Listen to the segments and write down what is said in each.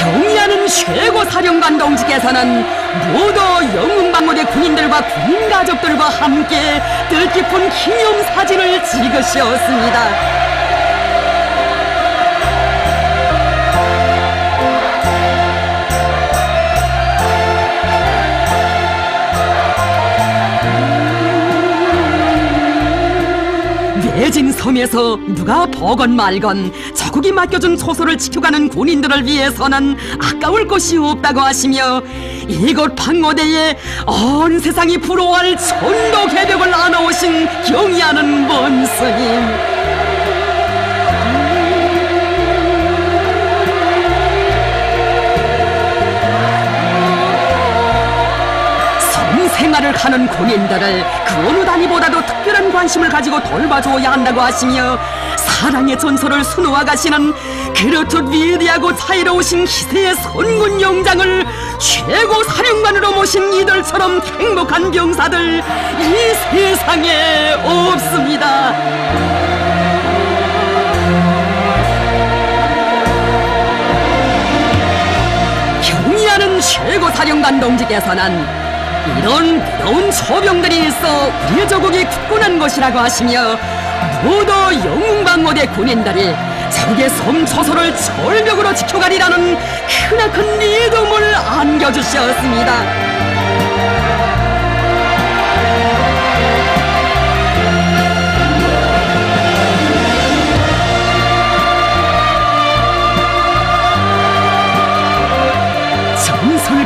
경의하는 최고 사령관 동지께서는 모두 영웅방어대 군인들과 군인 가족들과 함께 뜻깊은 기념사진을 찍으셨습니다. 매진 섬에서 누가 보건 말건 자국이 맡겨준 초소를 지켜가는 군인들을 위해서는 아까울 것이 없다고 하시며 이곳 방어대에 온 세상이 부러워할 천도 개벽을 안아오신 경의하는 먼 스님, 생활을 하는 군인들을 그 어느 단위보다도 특별한 관심을 가지고 돌봐줘야 한다고 하시며 사랑의 전설을 수놓아 가시는 그렇듯 위대하고 자유로우신 희세의 선군 용장을 최고 사령관으로 모신 이들처럼 행복한 병사들 이 세상에 없습니다. 경의하는 최고 사령관 동지께서는 이런 부러운 소병들이 있어 우리 조국이 굳건한 것이라고 하시며 모두 영웅방어대 군인들이 자국의 섬 초소를 절벽으로 지켜가리라는 크나큰 믿음을 안겨주셨습니다.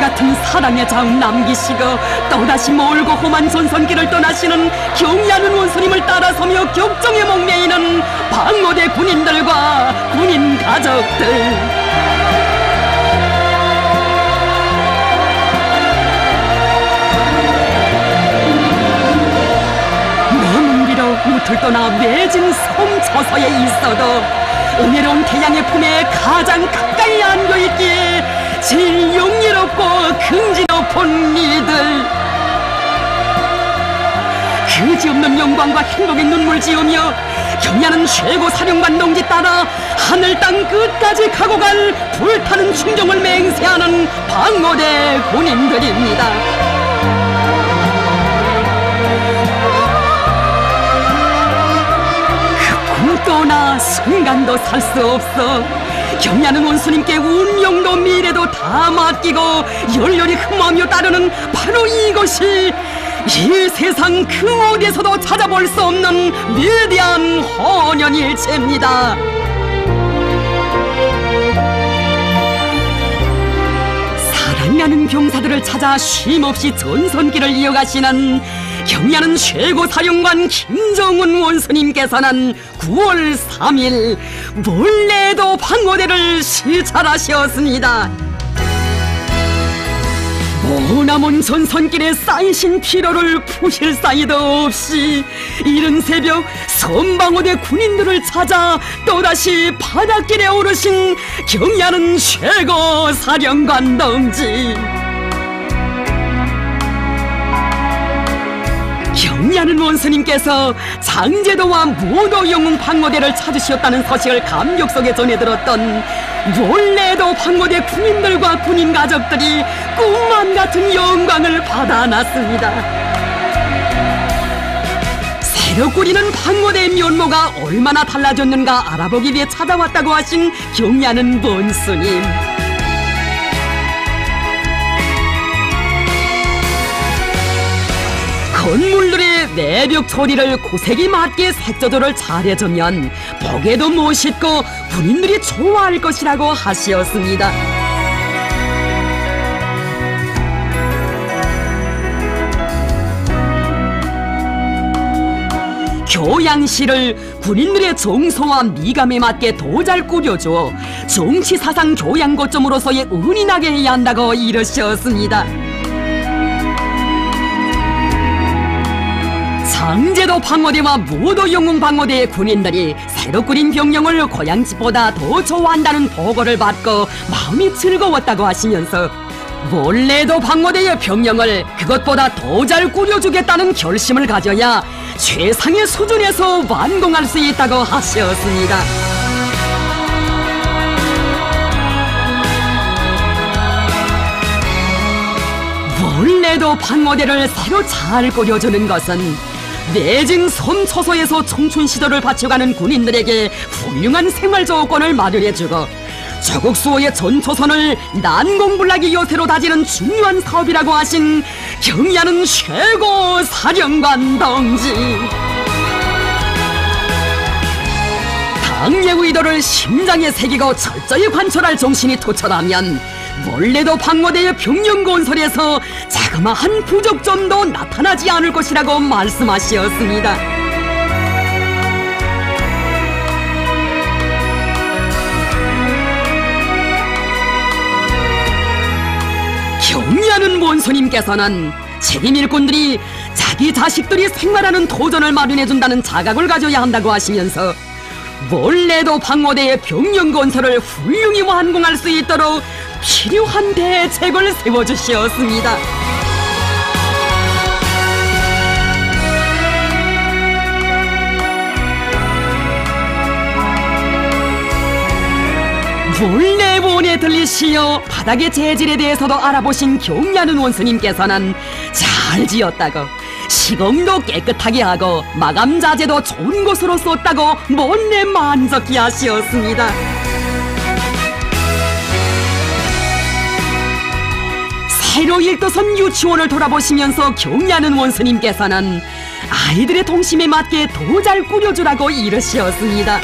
같은 사랑의 자웅 남기시고 또다시 멀고 험한 전선길을 떠나시는 경의하는 원수님을 따라서며 격정에 목매이는 방어대 군인들과 군인 가족들, 먼 길로 무틀 떠나 매진 섬 처서에 있어도 은혜로운 태양의 품에 가장 가까이 안겨있기에 제일 영예롭고 긍지 높은 이들, 그지없는 영광과 행복의 눈물 지으며 경의하는 최고 사령관 동지 따라 하늘 땅 끝까지 가고 갈 불타는 충정을 맹세하는 방어대 군인들입니다. 그 꿈도나 순간도 살 수 없어 경의하는 원수님께 운명도 미래도 다 맡기고 열렬히 흠모하며 따르는 바로 이것이 이 세상 그 어디에서도 찾아볼 수 없는 위대한 헌연일체입니다. 사랑하는 병사들을 찾아 쉼없이 전선길을 이어가시는 경의하는 최고 사령관 김정은 원수님께서는 9월 3일 몰래도 방어대를 시찰하셨습니다. 머나먼 전선길에 쌓이신 피로를 푸실 사이도 없이 이른 새벽 섬방어대 군인들을 찾아 또다시 바닷길에 오르신 경의하는 최고 사령관 동지, 경의하는 원수님께서 장제도와 모도 영웅 방어대를 찾으셨다는 소식을 감격 속에 전해 들었던 몰래도 방어대 군인들과 군인 가족들이 꿈만 같은 영광을 받아놨습니다. 새로 꾸리는 방어대의 면모가 얼마나 달라졌는가 알아보기 위해 찾아왔다고 하신 경의하는 본스님, 건물들의 내벽 처리를 고색이 맞게 색 조절을 잘해주면 보기에도 멋있고 군인들이 좋아할 것이라고 하시었습니다. 교양실을 군인들의 정서와 미감에 맞게 더 잘 꾸려줘 정치사상 교양 거점으로서의 은이 나게 해야 한다고 이르셨습니다. 장제도 방어대와 모도 영웅 방어대의 군인들이 새로 꾸린 병영을 고향집보다 더 좋아한다는 보고를 받고 마음이 즐거웠다고 하시면서 몰래도 방어대의 병영을 그것보다 더 잘 꾸려주겠다는 결심을 가져야 최상의 수준에서 완공할 수 있다고 하셨습니다. 원래도 방어대를 새로 잘 꾸려주는 것은 내진 섬초소에서 청춘 시절을 바쳐가는 군인들에게 훌륭한 생활 조건을 마련해주고 조국 수호의 전초선을 난공불락의 요새로 다지는 중요한 사업이라고 하신 경의하는 최고 사령관 동지. 당의 의도를 심장에 새기고 철저히 관철할 정신이 투철하면 원래도 방어대의 병영 건설에서 자그마한 부족점도 나타나지 않을 것이라고 말씀하셨습니다. 경의하는 원수님께서는 책임 일꾼들이 자기 자식들이 생활하는 도전을 마련해준다는 자각을 가져야 한다고 하시면서 원래도 방어대의 병영 건설을 훌륭히 완공할 수 있도록 필요한 대책을 세워주셨습니다. 원래 원에 들리시어 바닥의 재질에 대해서도 알아보신 경의하는 원수님께서는 잘 지었다고 시공도 깨끗하게 하고 마감 자재도 좋은 곳으로 썼다고 못내 만족히 하시었습니다. 새로 일도선 유치원을 돌아보시면서 경의하는 원수님께서는 아이들의 동심에 맞게 더 잘 꾸려주라고 이르시었습니다.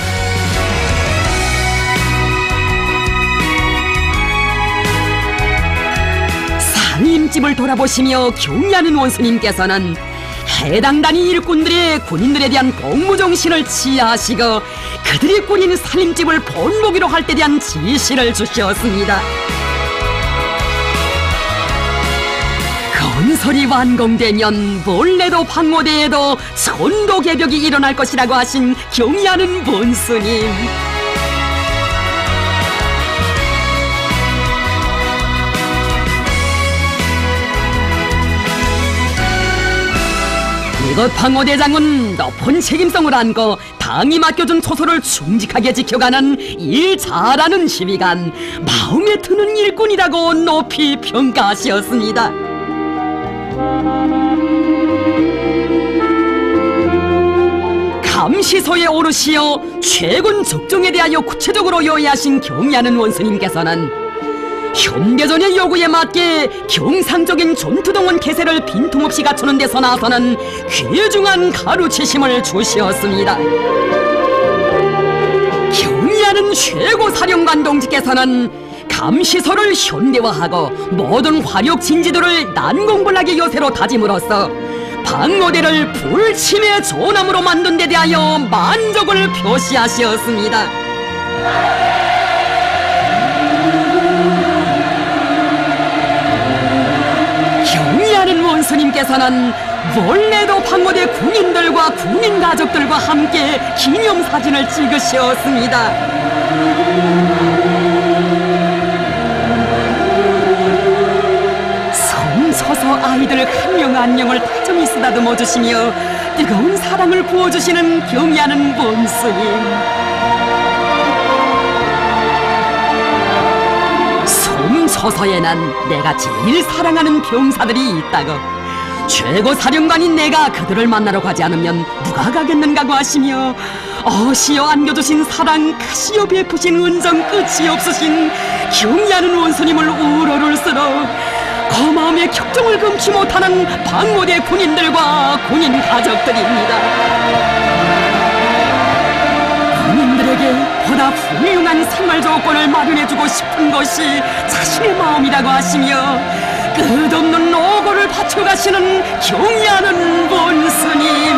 살림집을 돌아보시며 경의하는 원수님께서는 해당 단위 일꾼들의 군인들에 대한 복무정신을 치하하시고 그들이 꾸린 살림집을 본보기로 할 때 대한 지시를 주셨습니다. 건설이 완공되면 원래도 방어대에도 천도개벽이 일어날 것이라고 하신 경의하는 원수님. 이곳 방어대장은 높은 책임성을 안고 당이 맡겨준 초소를 충직하게 지켜가는 일 잘하는 지휘관, 마음에 드는 일꾼이라고 높이 평가하셨습니다. 감시소에 오르시어 최근 적정에 대하여 구체적으로 요의하신 경의하는 원수님께서는 현대전의 요구에 맞게 경상적인 전투동원 개세를 빈틈없이 갖추는 데서 나서는 귀중한 가르치심을 주시었습니다. 경의하는 최고사령관 동지께서는 감시소를 현대화하고 모든 화력 진지도를 난공불락의 요새로 다짐으로써 방어대를 불침의 조남으로 만든 데 대하여 만족을 표시하셨습니다. 경의하는 원수님께서는 원래도 방어대 군인들과 군인 가족들과 함께 기념사진을 찍으셨습니다. 섬서서 아이들 한 명 한 명을 다정히 쓰다듬어 주시며 뜨거운 사랑을 부어주시는 경의하는 원수님. 섬서서에는 내가 제일 사랑하는 병사들이 있다고, 최고사령관인 내가 그들을 만나러 가지 않으면 누가 가겠는가고 하시며 어시어 안겨주신 사랑, 가시어 베푸신 은정 끝이 없으신 경의하는 원수님을 우러를수록 고마움의 격정을 금치 못하는 방어대 군인들과 군인 가족들입니다. 군인들에게 보다 훌륭한 생활 조건을 마련해주고 싶은 것이 자신의 마음이라고 하시며 끝없는 노고를 바쳐가시는 경의하는 원수님.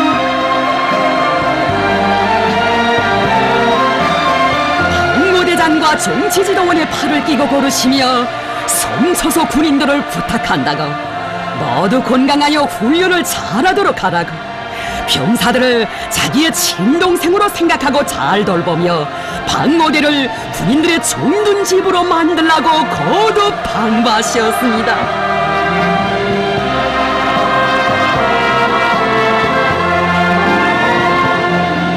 방어대장과 정치지도원의 팔을 끼고 걸으시며 섬서서 군인들을 부탁한다고 모두 건강하여 훈련을 잘하도록 하라고, 병사들을 자기의 친동생으로 생각하고 잘 돌보며 방어대를 군인들의 정든 집으로 만들라고 거듭 당부하셨습니다.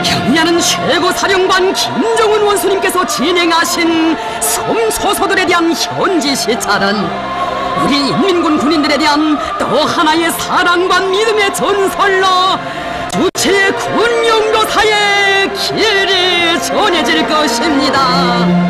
경의하는 최고사령관 김정은 원수님께서 진행하신 섬소서들에 대한 현지 시찰은 우리 인민군 군인들에 대한 또 하나의 사랑과 믿음의 전설로 주체 군용도사의 길이 전해질 것입니다.